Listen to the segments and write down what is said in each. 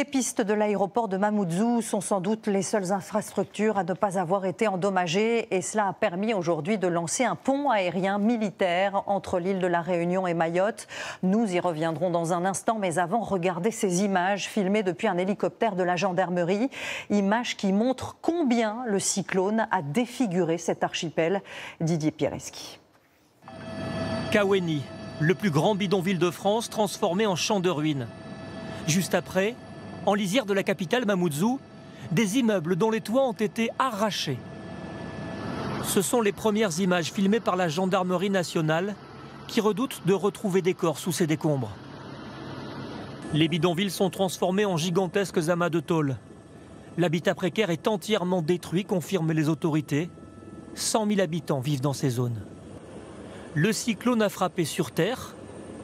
Les pistes de l'aéroport de Mamoudzou sont sans doute les seules infrastructures à ne pas avoir été endommagées et cela a permis aujourd'hui de lancer un pont aérien militaire entre l'île de la Réunion et Mayotte. Nous y reviendrons dans un instant, mais avant, regardez ces images filmées depuis un hélicoptère de la gendarmerie. Images qui montrent combien le cyclone a défiguré cet archipel. Didier Piereschi. Kaweni, le plus grand bidonville de France transformé en champ de ruines. Juste après, en lisière de la capitale Mamoudzou, des immeubles dont les toits ont été arrachés. Ce sont les premières images filmées par la gendarmerie nationale qui redoute de retrouver des corps sous ces décombres. Les bidonvilles sont transformés en gigantesques amas de tôle. L'habitat précaire est entièrement détruit, confirment les autorités. 100 000 habitants vivent dans ces zones. Le cyclone a frappé sur terre,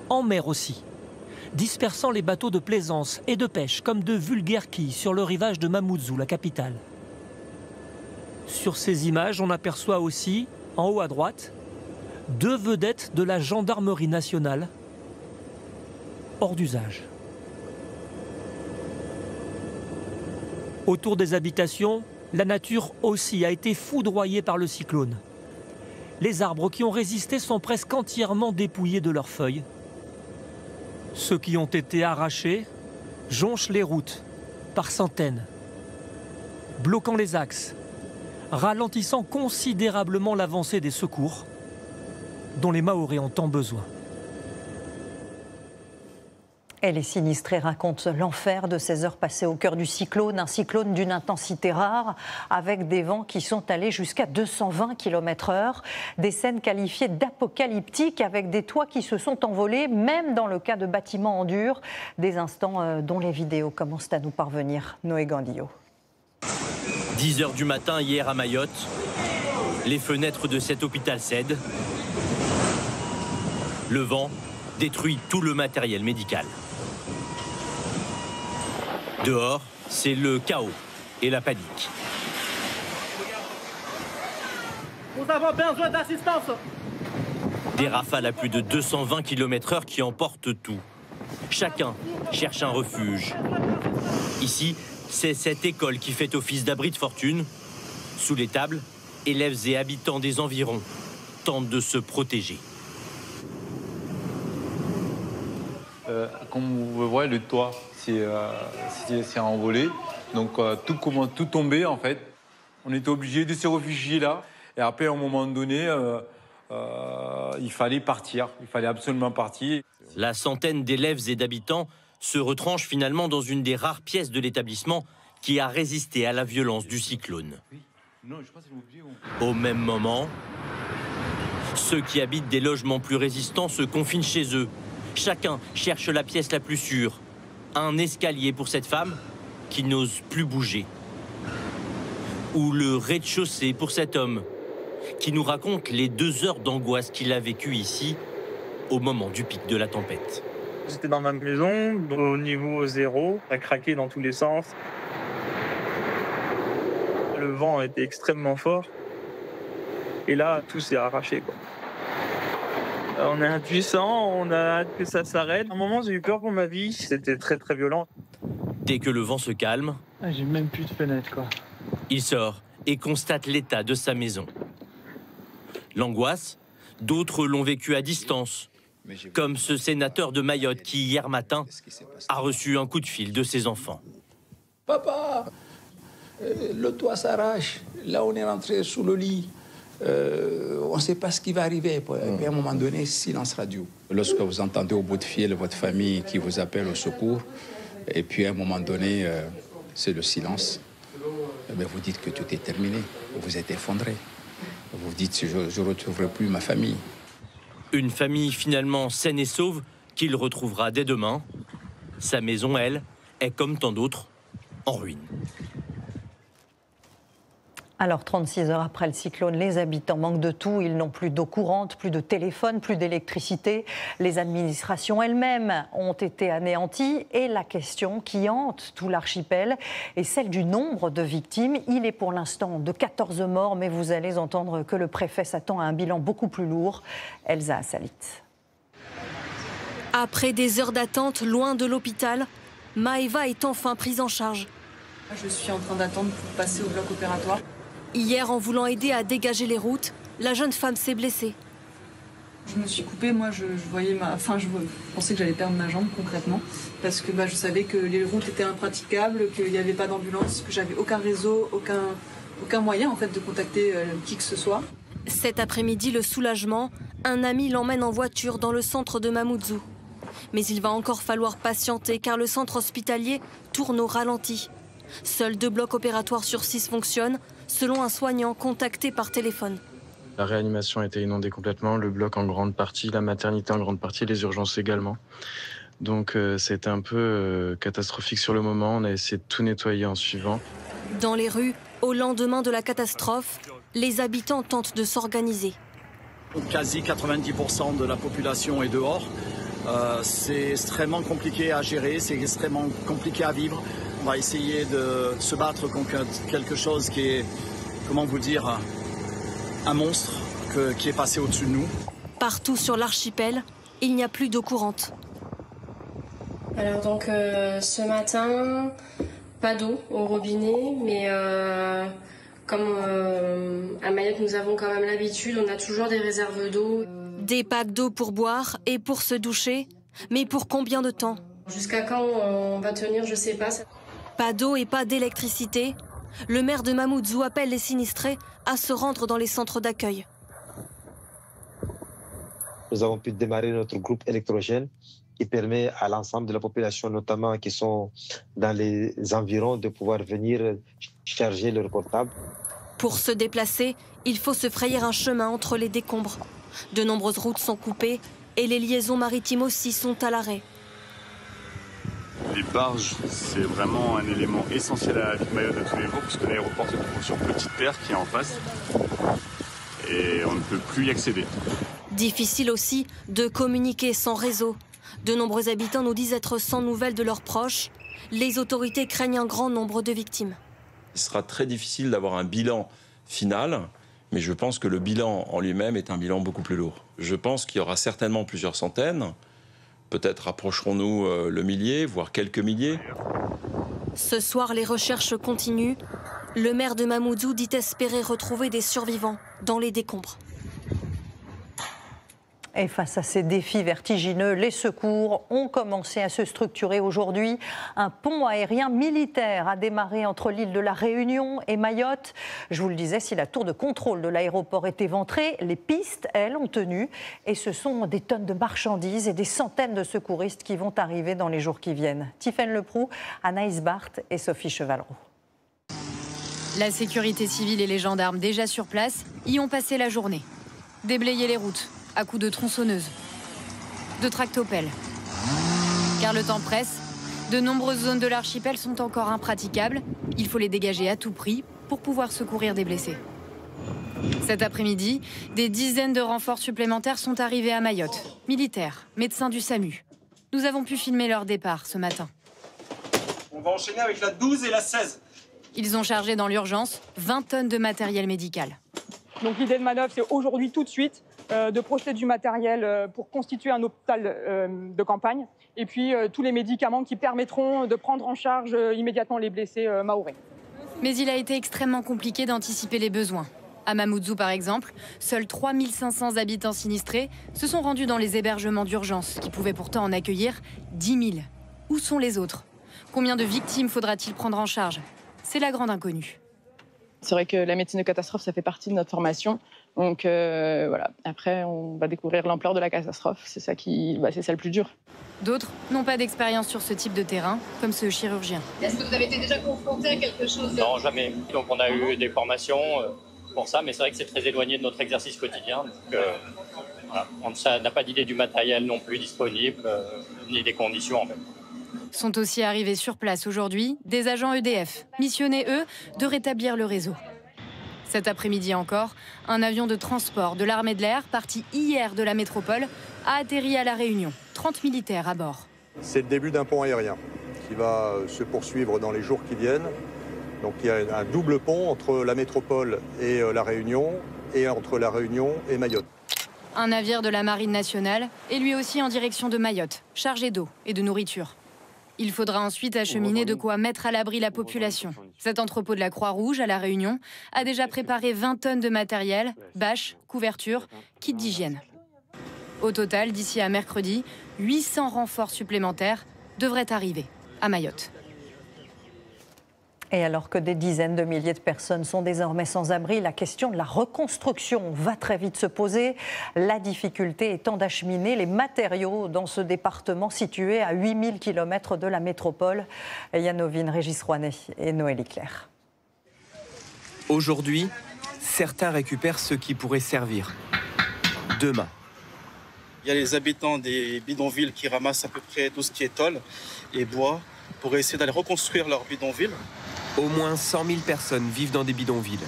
en mer aussi, dispersant les bateaux de plaisance et de pêche comme de vulgaires quilles sur le rivage de Mamoudzou, la capitale. Sur ces images, on aperçoit aussi, en haut à droite, 2 vedettes de la gendarmerie nationale, hors d'usage. Autour des habitations, la nature aussi a été foudroyée par le cyclone. Les arbres qui ont résisté sont presque entièrement dépouillés de leurs feuilles. Ceux qui ont été arrachés jonchent les routes par centaines, bloquant les axes, ralentissant considérablement l'avancée des secours dont les Mahorais ont tant besoin. Et les sinistrés racontent l'enfer de ces heures passées au cœur du cyclone, un cyclone d'une intensité rare, avec des vents qui sont allés jusqu'à 220 km/h, des scènes qualifiées d'apocalyptiques avec des toits qui se sont envolés, même dans le cas de bâtiments en dur, des instants dont les vidéos commencent à nous parvenir. Noé Gandillo. 10 h du matin hier à Mayotte, les fenêtres de cet hôpital cèdent. Le vent détruit tout le matériel médical. Dehors, c'est le chaos et la panique. Nous avons besoin d'assistance. Des rafales à plus de 220 km/h qui emportent tout. Chacun cherche un refuge. Ici, c'est cette école qui fait office d'abri de fortune. Sous les tables, élèves et habitants des environs tentent de se protéger. Comme vous voyez, le toit s'est envolé. Donc tout tombait en fait. On était obligé de se réfugier là. Et après, à un moment donné, il fallait partir. Il fallait absolument partir. La centaine d'élèves et d'habitants se retranchent finalement dans une des rares pièces de l'établissement qui a résisté à la violence du cyclone. Au même moment, ceux qui habitent des logements plus résistants se confinent chez eux. Chacun cherche la pièce la plus sûre. Un escalier pour cette femme qui n'ose plus bouger. Ou le rez-de-chaussée pour cet homme qui nous raconte les 2 heures d'angoisse qu'il a vécues ici au moment du pic de la tempête. J'étais dans ma maison, au niveau 0, ça craquait dans tous les sens. Le vent était extrêmement fort. Et là, tout s'est arraché, quoi. On est impuissant, on a hâte que ça s'arrête. À un moment, j'ai eu peur pour ma vie, c'était très très violent. Dès que le vent se calme, J'ai même plus de fenêtre, quoi. il sort et constate l'état de sa maison. L'angoisse, d'autres l'ont vécu à distance, comme ce sénateur de Mayotte qui, hier matin, a reçu un coup de fil de ses enfants. Papa, le toit s'arrache, là on est rentré sous le lit. On ne sait pas ce qui va arriver. Et puis à un moment donné, silence radio. Lorsque vous entendez au bout de fil votre famille qui vous appelle au secours, et puis à un moment donné, c'est le silence, vous dites que tout est terminé, vous êtes effondré. Vous dites que je ne retrouverai plus ma famille. Une famille finalement saine et sauve qu'il retrouvera dès demain. Sa maison, elle, est comme tant d'autres, en ruine. Alors, 36 heures après le cyclone, les habitants manquent de tout. Ils n'ont plus d'eau courante, plus de téléphone, plus d'électricité. Les administrations elles-mêmes ont été anéanties. Et la question qui hante tout l'archipel est celle du nombre de victimes. Il est pour l'instant de 14 morts, mais vous allez entendre que le préfet s'attend à un bilan beaucoup plus lourd. Elsa Assalit. Après des heures d'attente loin de l'hôpital, Maëva est enfin prise en charge. Je suis en train d'attendre pour passer au bloc opératoire. Hier, en voulant aider à dégager les routes, la jeune femme s'est blessée. Je me suis coupée, moi je pensais que j'allais perdre ma jambe concrètement, parce que je savais que les routes étaient impraticables, qu'il n'y avait pas d'ambulance, que j'avais aucun réseau, aucun moyen en fait de contacter qui que ce soit. Cet après-midi, le soulagement, un ami l'emmène en voiture dans le centre de Mamoudzou. Mais il va encore falloir patienter car le centre hospitalier tourne au ralenti. Seuls 2 blocs opératoires sur 6 fonctionnent, selon un soignant contacté par téléphone. La réanimation a été inondée complètement, le bloc en grande partie, la maternité en grande partie, les urgences également. Donc c'était un peu catastrophique sur le moment, on a essayé de tout nettoyer en suivant. Dans les rues, au lendemain de la catastrophe, les habitants tentent de s'organiser. Quasi 90% de la population est dehors. C'est extrêmement compliqué à gérer, c'est extrêmement compliqué à vivre. On va essayer de se battre contre quelque chose qui est, comment vous dire, un monstre qui est passé au-dessus de nous. Partout sur l'archipel, il n'y a plus d'eau courante. Alors donc ce matin, pas d'eau au robinet, mais comme à Mayotte nous avons quand même l'habitude, on a toujours des réserves d'eau. Des packs d'eau pour boire et pour se doucher, mais pour combien de temps? Jusqu'à quand on va tenir, je sais pas. Pas d'eau et pas d'électricité. Le maire de Mamoudzou appelle les sinistrés à se rendre dans les centres d'accueil. Nous avons pu démarrer notre groupe électrogène qui permet à l'ensemble de la population, notamment qui sont dans les environs, de pouvoir venir charger leur portable. Pour se déplacer, il faut se frayer un chemin entre les décombres. De nombreuses routes sont coupées et les liaisons maritimes aussi sont à l'arrêt. Les barges, c'est vraiment un élément essentiel à la vie de Mayotte de tous les jours, puisque l'aéroport se trouve sur Petite Terre, qui est en face, et on ne peut plus y accéder. Difficile aussi de communiquer sans réseau. De nombreux habitants nous disent être sans nouvelles de leurs proches. Les autorités craignent un grand nombre de victimes. Il sera très difficile d'avoir un bilan final, mais je pense que le bilan en lui-même est un bilan beaucoup plus lourd. Je pense qu'il y aura certainement plusieurs centaines. Peut-être approcherons-nous le millier, voire quelques milliers. Ce soir, les recherches continuent. Le maire de Mamoudzou dit espérer retrouver des survivants dans les décombres. Et face à ces défis vertigineux, les secours ont commencé à se structurer aujourd'hui. Un pont aérien militaire a démarré entre l'île de la Réunion et Mayotte. Je vous le disais, si la tour de contrôle de l'aéroport est éventrée, les pistes, elles, ont tenu. Et ce sont des tonnes de marchandises et des centaines de secouristes qui vont arriver dans les jours qui viennent. Tiffaine Leproux, Anaïs Barthes et Sophie Chevaleroux. La sécurité civile et les gendarmes déjà sur place y ont passé la journée. Déblayer les routes à coups de tronçonneuses, de tractopelles. Car le temps presse, de nombreuses zones de l'archipel sont encore impraticables. Il faut les dégager à tout prix pour pouvoir secourir des blessés. Cet après-midi, des dizaines de renforts supplémentaires sont arrivés à Mayotte. Militaires, médecins du SAMU. Nous avons pu filmer leur départ ce matin. On va enchaîner avec la 12 et la 16. Ils ont chargé dans l'urgence 20 tonnes de matériel médical. Donc l'idée de manœuvre, c'est aujourd'hui tout de suite de projeter du matériel pour constituer un hôpital de campagne et puis tous les médicaments qui permettront de prendre en charge immédiatement les blessés mahorais. Mais il a été extrêmement compliqué d'anticiper les besoins. À Mamoudzou, par exemple, seuls 3500 habitants sinistrés se sont rendus dans les hébergements d'urgence, qui pouvaient pourtant en accueillir 10 000. Où sont les autres? Combien de victimes faudra-t-il prendre en charge? C'est la grande inconnue. C'est vrai que la médecine de catastrophe, ça fait partie de notre formation. Donc voilà, après, on va découvrir l'ampleur de la catastrophe. C'est ça le plus dur. D'autres n'ont pas d'expérience sur ce type de terrain, comme ce chirurgien. Est-ce que vous avez été déjà confronté à quelque chose de... Non, jamais. Donc on a eu des formations pour ça, mais c'est vrai que c'est très éloigné de notre exercice quotidien. Donc voilà, on n'a pas d'idée du matériel non plus disponible, ni des conditions en fait. Sont aussi arrivés sur place aujourd'hui des agents EDF, missionnés eux de rétablir le réseau. Cet après-midi encore, un avion de transport de l'armée de l'air, parti hier de la métropole, a atterri à La Réunion. 30 militaires à bord. C'est le début d'un pont aérien qui va se poursuivre dans les jours qui viennent. Donc il y a un double pont entre la métropole et La Réunion, et entre La Réunion et Mayotte. Un navire de la Marine nationale est lui aussi en direction de Mayotte, chargé d'eau et de nourriture. Il faudra ensuite acheminer de quoi mettre à l'abri la population. Cet entrepôt de la Croix-Rouge à La Réunion a déjà préparé 20 tonnes de matériel, bâches, couvertures, kits d'hygiène. Au total, d'ici à mercredi, 800 renforts supplémentaires devraient arriver à Mayotte. Et alors que des dizaines de milliers de personnes sont désormais sans abri, la question de la reconstruction va très vite se poser. La difficulté étant d'acheminer les matériaux dans ce département situé à 8000 km de la métropole. Yann Ovine, Régis Rouanet et Noélie Claire. Aujourd'hui, certains récupèrent ce qui pourrait servir. Demain. Il y a les habitants des bidonvilles qui ramassent à peu près tout ce qui est tôle et bois pour essayer d'aller reconstruire leur bidonville. Au moins 100 000 personnes vivent dans des bidonvilles.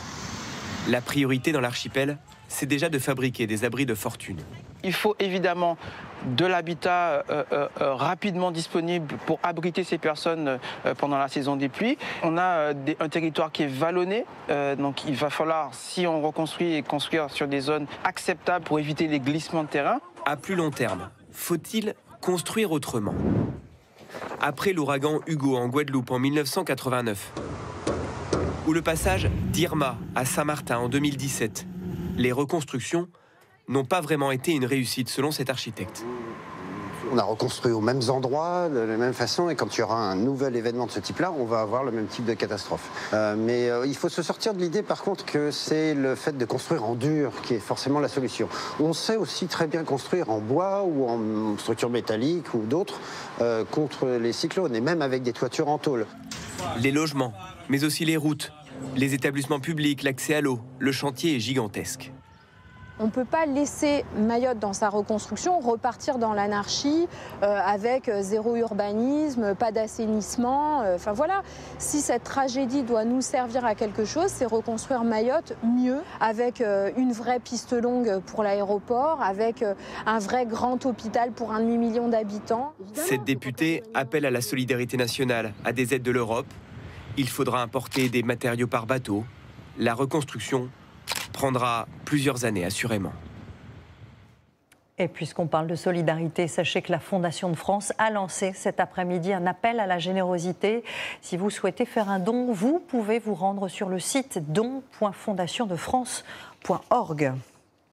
La priorité dans l'archipel, c'est déjà de fabriquer des abris de fortune. Il faut évidemment de l'habitat rapidement disponible pour abriter ces personnes pendant la saison des pluies. On a un territoire qui est vallonné, donc il va falloir, si on reconstruit, et construire sur des zones acceptables pour éviter les glissements de terrain. À plus long terme, faut-il construire autrement ? Après l'ouragan Hugo en Guadeloupe en 1989, ou le passage d'Irma à Saint-Martin en 2017, les reconstructions n'ont pas vraiment été une réussite selon cet architecte. On a reconstruit aux mêmes endroits, de la même façon, et quand il y aura un nouvel événement de ce type-là, on va avoir le même type de catastrophe. Mais il faut se sortir de l'idée, par contre, que c'est le fait de construire en dur qui est forcément la solution. On sait aussi très bien construire en bois ou en structure métallique ou d'autres contre les cyclones, et même avec des toitures en tôle. Les logements, mais aussi les routes, les établissements publics, l'accès à l'eau, le chantier est gigantesque. On ne peut pas laisser Mayotte dans sa reconstruction repartir dans l'anarchie avec zéro urbanisme, pas d'assainissement. Enfin voilà, si cette tragédie doit nous servir à quelque chose, c'est reconstruire Mayotte mieux, avec une vraie piste longue pour l'aéroport, avec un vrai grand hôpital pour 1,5 million d'habitants. Cette députée appelle à la solidarité nationale, à des aides de l'Europe. Il faudra importer des matériaux par bateau. La reconstruction prendra plusieurs années, assurément. Et puisqu'on parle de solidarité, sachez que la Fondation de France a lancé cet après-midi un appel à la générosité. Si vous souhaitez faire un don, vous pouvez vous rendre sur le site don.fondationdefrance.org.